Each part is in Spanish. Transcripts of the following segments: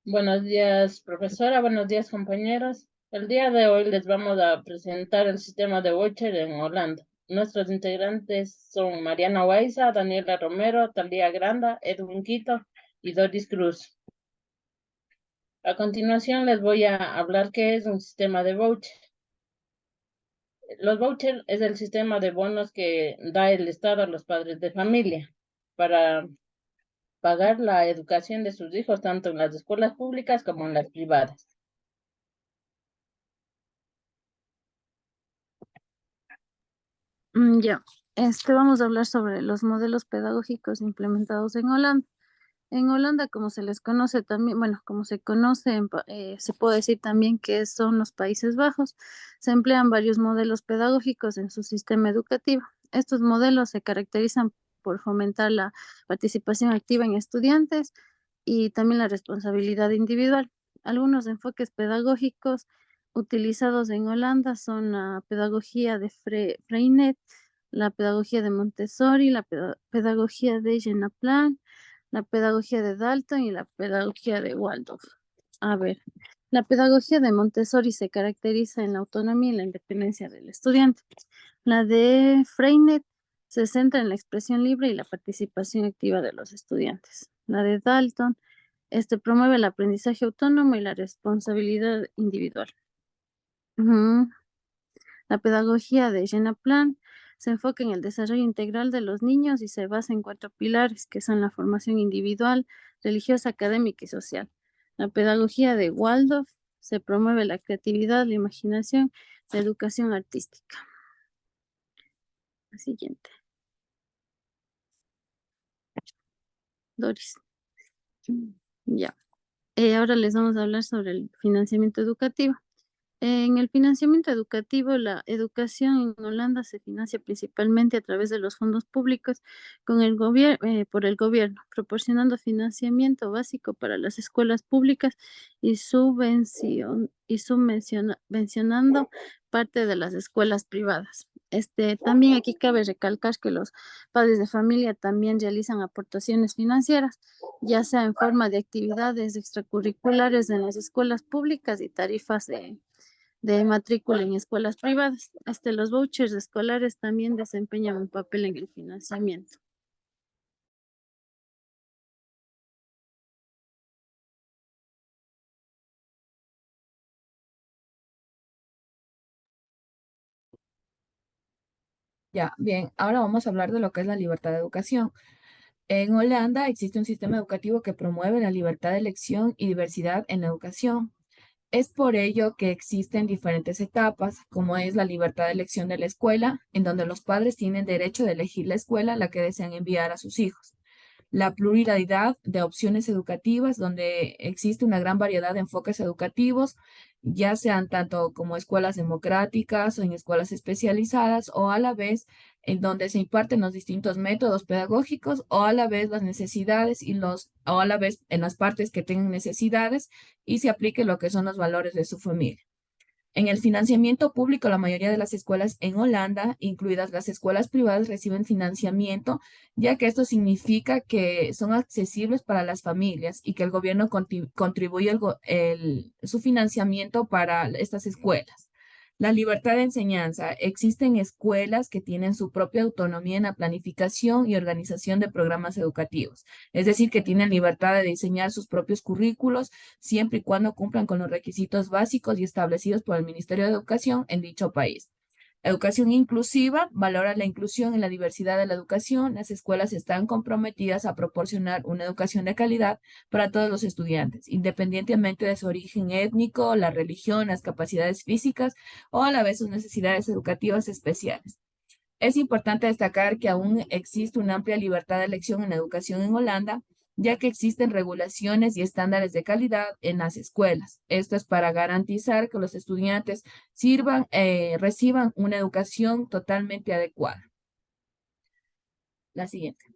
Buenos días, profesora. Buenos días, compañeros. El día de hoy les vamos a presentar el sistema de voucher en Holanda. Nuestros integrantes son Mariana Waiza, Daniela Romero, Talía Granda, Edwin Quito y Doris Cruz. A continuación les voy a hablar qué es un sistema de voucher. Los vouchers es el sistema de bonos que da el Estado a los padres de familia para pagar la educación de sus hijos tanto en las escuelas públicas como en las privadas. Ya, vamos a hablar sobre los modelos pedagógicos implementados en Holanda. En Holanda, como se les conoce también, bueno, como se conoce, se puede decir también que son los Países Bajos, se emplean varios modelos pedagógicos en su sistema educativo. Estos modelos se caracterizan por fomentar la participación activa en estudiantes y también la responsabilidad individual. Algunos enfoques pedagógicos utilizados en Holanda son la pedagogía de Freinet, la pedagogía de Montessori, la pedagogía de Jenaplan, la pedagogía de Dalton y la pedagogía de Waldorf. A ver, la pedagogía de Montessori se caracteriza en la autonomía y la independencia del estudiante. La de Freinet se centra en la expresión libre y la participación activa de los estudiantes. La de Dalton, promueve el aprendizaje autónomo y la responsabilidad individual. Ujú. La pedagogía de Jenna Plan se enfoca en el desarrollo integral de los niños y se basa en cuatro pilares, que son la formación individual, religiosa, académica y social. La pedagogía de Waldorf se promueve la creatividad, la imaginación, la educación artística. La siguiente, Doris. Ya. Ahora les vamos a hablar sobre el financiamiento educativo. En el financiamiento educativo, la educación en Holanda se financia principalmente a través de los fondos públicos por el gobierno, proporcionando financiamiento básico para las escuelas públicas y subvencionando parte de las escuelas privadas. También aquí cabe recalcar que los padres de familia también realizan aportaciones financieras, ya sea en forma de actividades extracurriculares en las escuelas públicas y tarifas de matrícula en escuelas privadas. Los vouchers escolares también desempeñan un papel en el financiamiento. Ya, bien, ahora vamos a hablar de lo que es la libertad de educación. En Holanda existe un sistema educativo que promueve la libertad de elección y diversidad en la educación. Es por ello que existen diferentes etapas, como es la libertad de elección de la escuela, en donde los padres tienen derecho de elegir la escuela a la que desean enviar a sus hijos. La pluralidad de opciones educativas, donde existe una gran variedad de enfoques educativos, ya sean tanto como escuelas democráticas o en escuelas especializadas, o a la vez en donde se imparten los distintos métodos pedagógicos, o a la vez las necesidades o a la vez en las partes que tengan necesidades y se aplique lo que son los valores de su familia. En el financiamiento público, la mayoría de las escuelas en Holanda, incluidas las escuelas privadas, reciben financiamiento, ya que esto significa que son accesibles para las familias y que el gobierno contribuye su financiamiento para estas escuelas. La libertad de enseñanza. Existen escuelas que tienen su propia autonomía en la planificación y organización de programas educativos, es decir, que tienen libertad de diseñar sus propios currículos siempre y cuando cumplan con los requisitos básicos y establecidos por el Ministerio de Educación en dicho país. Educación inclusiva valora la inclusión y la diversidad de la educación. Las escuelas están comprometidas a proporcionar una educación de calidad para todos los estudiantes, independientemente de su origen étnico, la religión, las capacidades físicas o a la vez sus necesidades educativas especiales. Es importante destacar que aún existe una amplia libertad de elección en la educación en Holanda, ya que existen regulaciones y estándares de calidad en las escuelas. Esto es para garantizar que los estudiantes reciban una educación totalmente adecuada. La siguiente.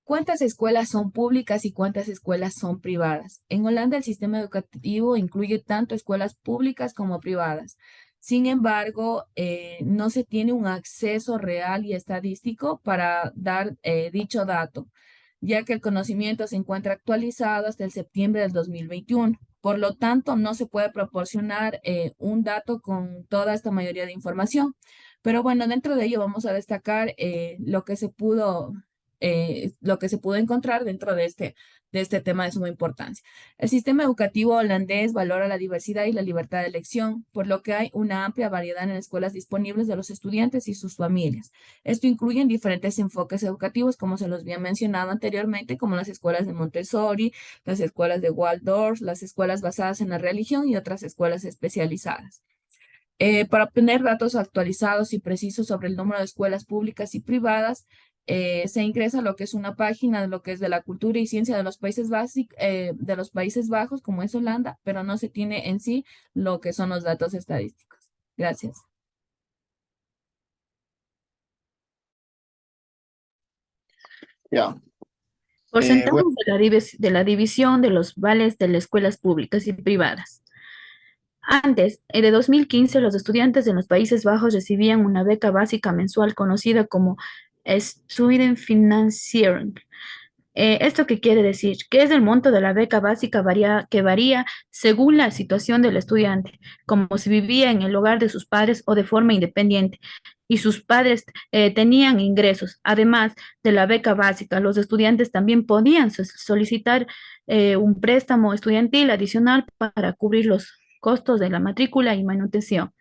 ¿Cuántas escuelas son públicas y cuántas escuelas son privadas? En Holanda el sistema educativo incluye tanto escuelas públicas como privadas. Sin embargo, no se tiene un acceso real y estadístico para dar dicho dato, ya que el conocimiento se encuentra actualizado hasta el septiembre del 2021. Por lo tanto, no se puede proporcionar un dato con toda esta mayoría de información. Pero bueno, dentro de ello vamos a destacar lo que se pudo encontrar dentro de este tema de suma importancia. El sistema educativo holandés valora la diversidad y la libertad de elección, por lo que hay una amplia variedad en escuelas disponibles de los estudiantes y sus familias. Esto incluye diferentes enfoques educativos, como se los había mencionado anteriormente, como las escuelas de Montessori, las escuelas de Waldorf, las escuelas basadas en la religión y otras escuelas especializadas. Para obtener datos actualizados y precisos sobre el número de escuelas públicas y privadas, se ingresa a lo que es una página de lo que es de la cultura y ciencia de los de los Países Bajos, como es Holanda, pero no se tiene en sí lo que son los datos estadísticos. Gracias. Ya. Porcentajes Bueno, de la división de los vales de las escuelas públicas y privadas. Antes, de 2015, los estudiantes en los Países Bajos recibían una beca básica mensual conocida como Studentenfinanciering. ¿Esto qué quiere decir? Que es el monto de la beca básica que varía según la situación del estudiante, como si vivía en el hogar de sus padres o de forma independiente, y sus padres tenían ingresos. Además de la beca básica, los estudiantes también podían solicitar un préstamo estudiantil adicional para cubrir los costos de la matrícula y manutención.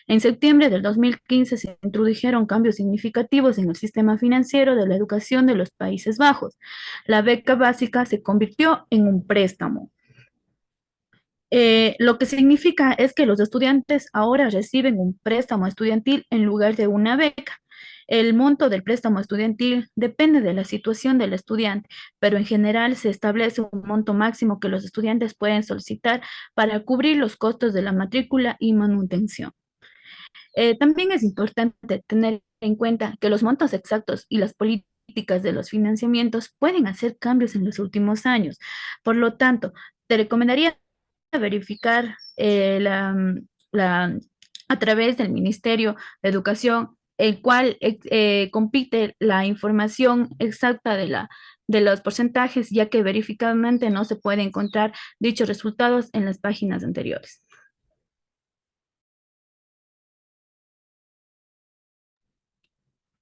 En septiembre del 2015 se introdujeron cambios significativos en el sistema financiero de la educación de los Países Bajos. La beca básica se convirtió en un préstamo. Lo que significa es que los estudiantes ahora reciben un préstamo estudiantil en lugar de una beca. El monto del préstamo estudiantil depende de la situación del estudiante, pero en general se establece un monto máximo que los estudiantes pueden solicitar para cubrir los costos de la matrícula y manutención. También es importante tener en cuenta que los montos exactos y las políticas de los financiamientos pueden hacer cambios en los últimos años. Por lo tanto, te recomendaría verificar a través del Ministerio de Educación, el cual compite la información exacta de los porcentajes, ya que verificadamente no se puede encontrar dichos resultados en las páginas anteriores.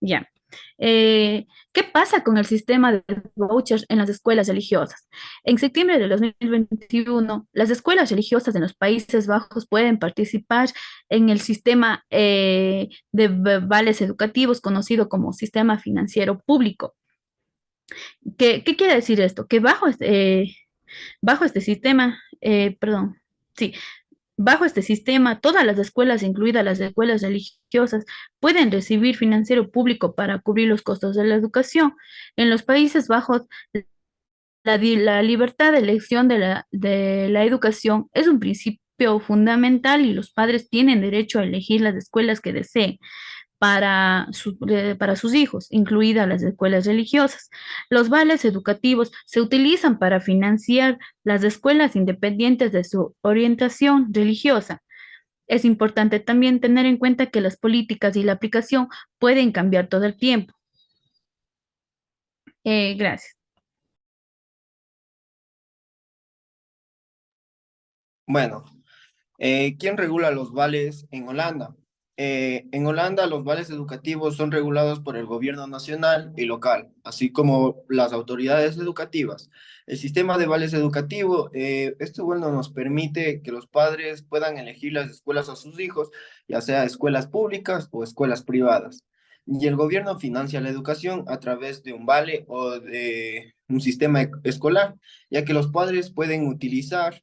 Ya. ¿Qué pasa con el sistema de vouchers en las escuelas religiosas? En septiembre de 2021, las escuelas religiosas en los Países Bajos pueden participar en el sistema de vales educativos conocido como sistema financiero público. ¿Qué quiere decir esto? Que bajo este sistema, perdón, sí, bajo este sistema, todas las escuelas, incluidas las escuelas religiosas, pueden recibir financiero público para cubrir los costos de la educación. En los Países Bajos, la libertad de elección de la educación es un principio fundamental y los padres tienen derecho a elegir las escuelas que deseen para sus hijos, incluidas las escuelas religiosas. Los vales educativos se utilizan para financiar las escuelas independientes de su orientación religiosa. Es importante también tener en cuenta que las políticas y la aplicación pueden cambiar todo el tiempo. Gracias. bueno, ¿quién regula los vales en Holanda? En Holanda los vales educativos son regulados por el gobierno nacional y local, así como las autoridades educativas. El sistema de vales educativo, esto bueno, nos permite que los padres puedan elegir las escuelas a sus hijos, ya sea escuelas públicas o escuelas privadas. Y el gobierno financia la educación a través de un vale o de un sistema escolar, ya que los padres pueden utilizar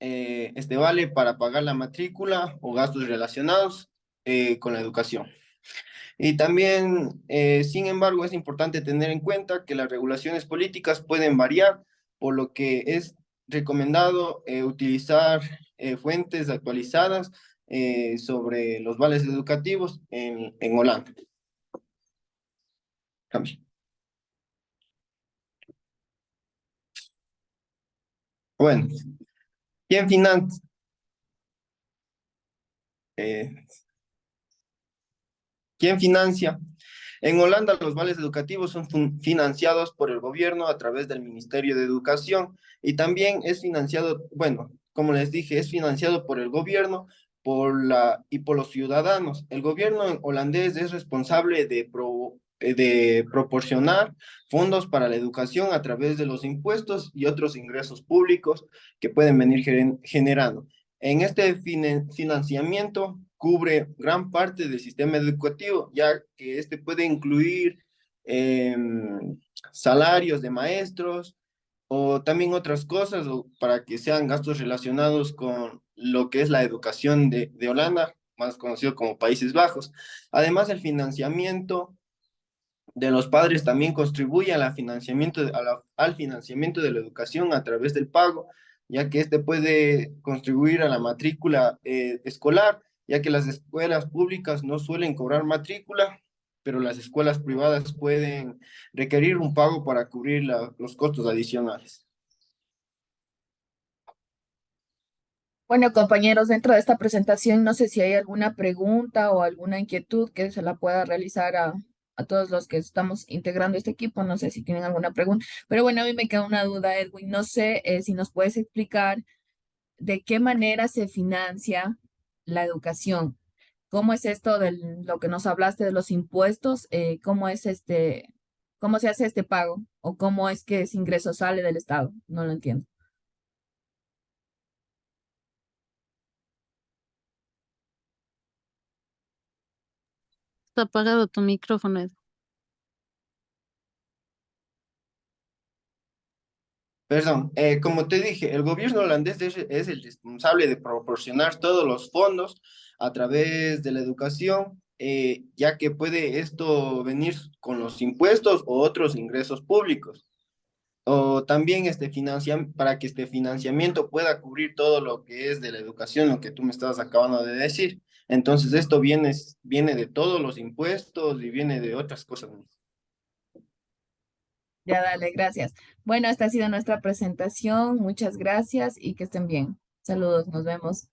este vale para pagar la matrícula o gastos relacionados con la educación. Y también, sin embargo, es importante tener en cuenta que las regulaciones políticas pueden variar, por lo que es recomendado utilizar fuentes actualizadas sobre los vales educativos en Holanda. Cambio. Bueno, ¿quién financia? ¿Quién financia? En Holanda, los vales educativos son financiados por el gobierno a través del Ministerio de Educación y también es financiado, bueno, como les dije, es financiado por el gobierno y por los ciudadanos. El gobierno holandés es responsable de proporcionar fondos para la educación a través de los impuestos y otros ingresos públicos que pueden venir generando. En este financiamiento cubre gran parte del sistema educativo, ya que este puede incluir salarios de maestros o también otras cosas para que sean gastos relacionados con lo que es la educación de Holanda, más conocido como Países Bajos. Además, el financiamiento de los padres también contribuye a al financiamiento de la educación a través del pago, ya que este puede contribuir a la matrícula escolar, ya que las escuelas públicas no suelen cobrar matrícula, pero las escuelas privadas pueden requerir un pago para cubrir los costos adicionales. Bueno, compañeros, dentro de esta presentación, no sé si hay alguna pregunta o alguna inquietud que se la pueda realizar a todos los que estamos integrando este equipo. No sé si tienen alguna pregunta, pero bueno, a mí me queda una duda, Edwin. No sé si nos puedes explicar de qué manera se financia la educación. ¿Cómo es esto de lo que nos hablaste de los impuestos? ¿Cómo es cómo se hace este pago? ¿O cómo es que ese ingreso sale del Estado? No lo entiendo. Está apagado tu micrófono, Edu. Perdón, como te dije, el gobierno holandés es el responsable de proporcionar todos los fondos a través de la educación, ya que puede esto venir con los impuestos o otros ingresos públicos. O también para que este financiamiento pueda cubrir todo lo que es de la educación, lo que tú me estabas acabando de decir. Entonces, esto viene de todos los impuestos y viene de otras cosas. Ya, dale, gracias. Bueno, esta ha sido nuestra presentación. Muchas gracias y que estén bien. Saludos, nos vemos.